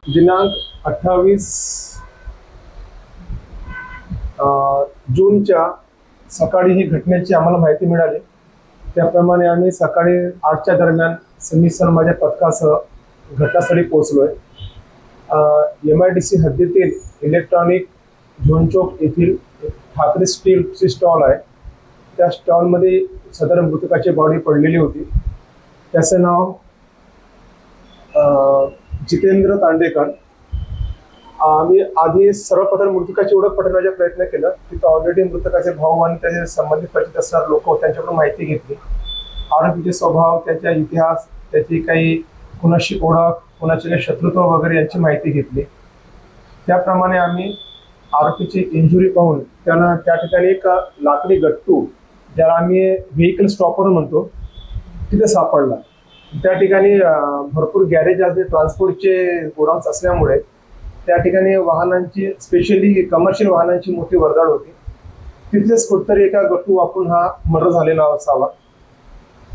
दिनांक 28 जूनच्या सकाळी ही घटनेची आम्हाला माहिती मिळाली. त्याप्रमाणे आम्ही सकाळी 8च्या दरम्यान समिसन माझ्या पथकासह घटनास्थळी पोहोचलोय. MIDC हद्दीतील इलेक्ट्रॉनिक झोन चौक येथील ठाकरे स्टीलची स्टॉल आहे. त्या स्टॉलमध्ये सदर मृतकाची बॉडी पडलेली होती. त्याचं नाव जितेंद्र तांडेकर. आम्ही आधी सर्वप्रथम मृतकाची ओळख पटवण्याचा प्रयत्न केला. तिथं ऑलरेडी मृतकाचे भाऊ आणि त्याचे संबंधित परिचित असणारे लोक त्यांच्याकडून माहिती घेतली. आरोपीचे स्वभाव, त्याचा इतिहास, त्याची काही कुणाशी ओळख, कुणाचे काही शत्रुत्व वगैरे यांची माहिती घेतली. त्याप्रमाणे आम्ही आरोपीची इंजुरी पाहून त्यांना त्या ठिकाणी एक लाकडी गट्टू, ज्याला आम्ही व्हेकल स्टॉपर म्हणतो, तिथे सापडला. त्या ठिकाणी भरपूर गॅरेज आणि ट्रान्सपोर्टचे गोडाऊन्स असल्यामुळे त्या ठिकाणी वाहनांची, स्पेशली कमर्शियल वाहनांची मोठी वर्दळ होती. तिथलेच कुठतरी एका गट्टू वापरून हा मर्डर झालेला असावा.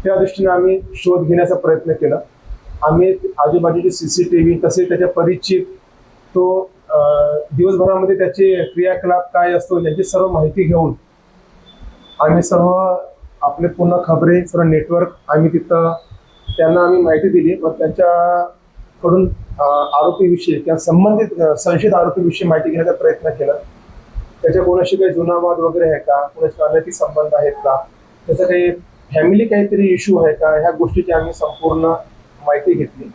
त्या दृष्टीने आम्ही शोध घेण्याचा प्रयत्न केला. आम्ही आजूबाजूचे CCTV तसेच त्याच्या परिचित, तो दिवसभरामध्ये त्याचे क्रियाकलाप काय असतो याची सर्व माहिती घेऊन आम्ही सर्व आपले पूर्ण खबरे, सर्व नेटवर्क आम्ही तिथं त्यांना आम्ही माहिती दिली व त्यांच्याकडून आरोपीविषयी किंवा संबंधित संशयित आरोपीविषयी माहिती घेण्याचा प्रयत्न केला. त्याच्या कोणाशी काही जुना वाद वगैरे आहे का, कोणाचे अनैतिक संबंध आहेत का, त्याचा काही फॅमिली काहीतरी इश्यू आहे का, ह्या गोष्टीची आम्ही संपूर्ण माहिती घेतली.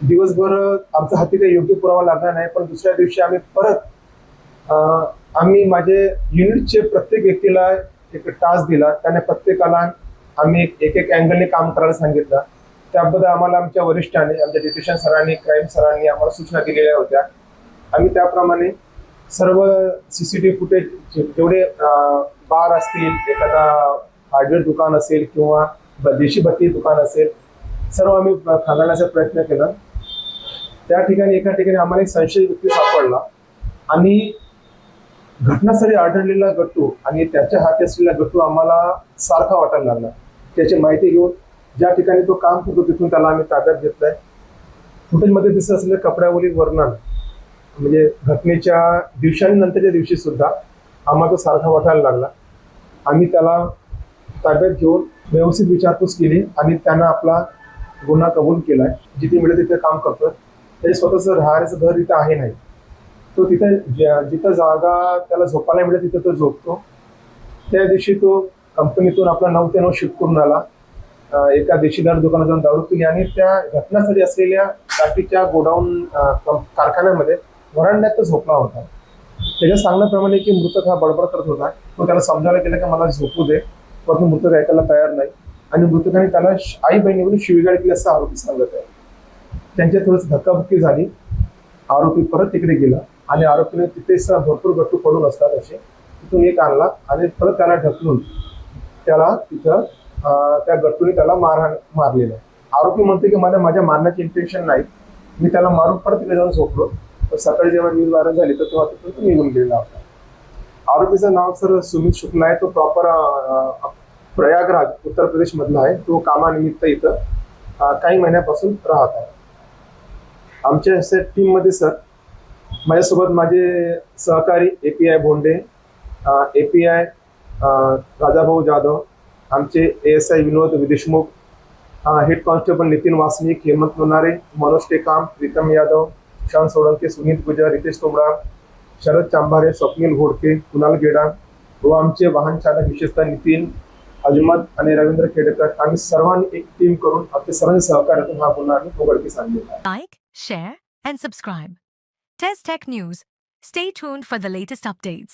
दिवसभर आमच्या हाती काही योग्य पुरावा लागला नाही. पण दुसऱ्या दिवशी आम्ही परत आम्ही माझे युनिटचे प्रत्येक व्यक्तीला एक टास्क दिला. त्याने प्रत्येकाला आम्ही एक अँगलने काम करायला सांगितलं. त्याबद्दल आम्हाला आमच्या वरिष्ठांनी, आमच्या डिटेक्शन सरांनी, क्राईम सरांनी आम्हाला सूचना दिलेल्या होत्या. आम्ही त्याप्रमाणे सर्व CCTV फुटेज, जेवढे बार असतील, एखादा हार्डवेअर दुकान असेल किंवा देशी बत्ती दुकान असेल, सर्व आम्ही खंगाळण्याचा प्रयत्न केला. त्या ठिकाणी एका ठिकाणी आम्हाला एक संशयित व्यक्ती सापडला आणि घटनास्थळी आढळलेला गट्टू आणि त्याच्या हाती असलेला गट्टू आम्हाला सारखा वाटायला लागला. त्याची माहिती घेऊन ज्या ठिकाणी तो काम करतो तिथून त्याला आम्ही ताब्यात घेतलाय. फुटेजमध्ये दिसत असलेल्या कपड्यावरील वर्णन म्हणजे घटनेच्या दिवशी आणि नंतरच्या दिवशी सुद्धा आम्हाला तो सारखा वाटायला लागला. आम्ही त्याला ताब्यात घेऊन व्यवस्थित विचारपूस केली आणि त्यानं आपला गुन्हा कबूल केलाय. जिथे मिळेल तिथे काम करतोय. त्याचे स्वतःचं राहण्याचं घर इथं आहे नाही. तो तिथे जिथं जागा त्याला झोपायला मिळेल तिथं तो झोपतो. त्या दिवशी तो कंपनीतून आपला 9 ते 9 शिफ्ट करून आला. एका देशीदार दुकानात जाऊन दारू पिली आणि त्या घटनास्थळी असलेल्या टाकीच्या गोडाऊन कारखान्यामध्ये वरांड्यात तो झोपला होता. त्याच्या सांगण्याप्रमाणे की मृतक हा बडबड करत होता. तो त्याला समजायला गेला की मला झोपू दे, पण तो मृतक ऐकायला तयार नाही आणि मृतकाने त्याला आई बहिणीवरून शिवीगाळ केली असं आरोपी सांगत आहे. त्यांच्या थोडंसं धक्काबुक्की झाली. आरोपी परत तिकडे गेला आणि आरोपीने तिथेच भरपूर गट्टू पडून असतात असे तिथून एक आणला आणि परत त्याला ढकलून त्याला तिथं त्या गट्टूने त्याला मारलेलं. आरोपी म्हणते की माझ्या मारण्याची इंटेन्शन नाही, मी त्याला मारून परत तिकडे जाऊन झोपलो. तर सकाळी जेव्हा न्यूज व्हायरल झाली तर तेव्हा तिथून तो निघून गेलेला होता. आरोपीचं नाव सर सुमित शुक्ला आहे. तो प्रॉपर प्रयागराज उत्तर प्रदेश मधला आहे. तो कामानिमित्त इथं काही महिन्यापासून राहत आहे. आमच्या टीममध्ये सर माझ्यासोबत माझे सहकारी API भोंडे, API राजाभाऊ जाधव, आमचे ASI विनोद देशमुख, हेड कॉन्स्टेबल नितीन वासनिक, हेमंत लोणारे, मनोज टेकाम, प्रीतम यादव, शान सोळंके, सुनील गुजर, रितेश तोमरा, शरद चांभारे, स्वप्नील घोडके, कुणाल गेडा व आमचे वाहन चालक विशेषतः नितीन अजमत आणि रवींद्र खेडेकर, आम्ही सर्वांनी एक टीम करून आपल्या सर्वांच्या सहकार्यातून हा गुन्हा आम्ही उघडकीस आणलेला आहे. Like, share, and subscribe. Test Tech News. Stay tuned for the latest updates.